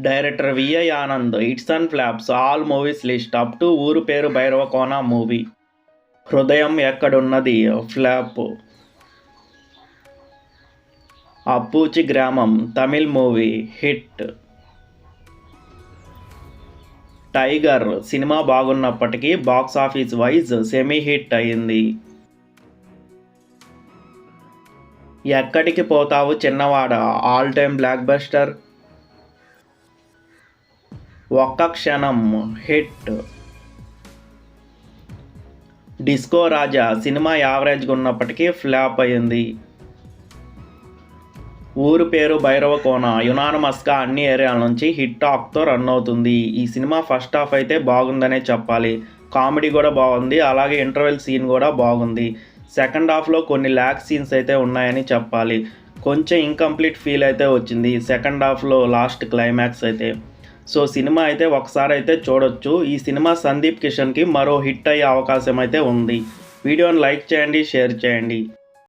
Director VI Anand hits and flops all movies list up to ఊరు పేరు Bhairavakona movie. Hrudayam Ekkadunnadi flop. Appuchi Gramam Tamil movie hit. Tiger సినిమా బాగున్నప్పటికీ box office wise semi hit అయింది. ఎక్కడికి పోతావు చిన్నవాడ ఆల్ టైమ్ బ్లాక్ బస్టర్. ఒక్క క్షణం హిట్. డిస్కో రాజా సినిమా యావరేజ్గా ఉన్నప్పటికీ ఫ్లాప్ అయింది. ఊరు పేరు భైరవకోన యునానమస్గా అన్ని ఏరియాల నుంచి హిట్ టాక్తో రన్ అవుతుంది. ఈ సినిమా ఫస్ట్ హాఫ్ అయితే బాగుందనే చెప్పాలి. కామెడీ కూడా బాగుంది, అలాగే ఇంటర్వెల్ సీన్ కూడా బాగుంది. సెకండ్ హాఫ్లో కొన్ని ల్యాక్ సీన్స్ అయితే ఉన్నాయని చెప్పాలి. కొంచెం ఇన్కంప్లీట్ ఫీల్ అయితే వచ్చింది సెకండ్ హాఫ్లో లాస్ట్ క్లైమాక్స్ అయితే. సో సినిమా అయితే ఒకసారి అయితే చూడొచ్చు. ఈ సినిమా సందీప్ కిషన్కి మరో హిట్ అయ్యే అవకాశం అయితే ఉంది. వీడియోని లైక్ చేయండి, షేర్ చేయండి.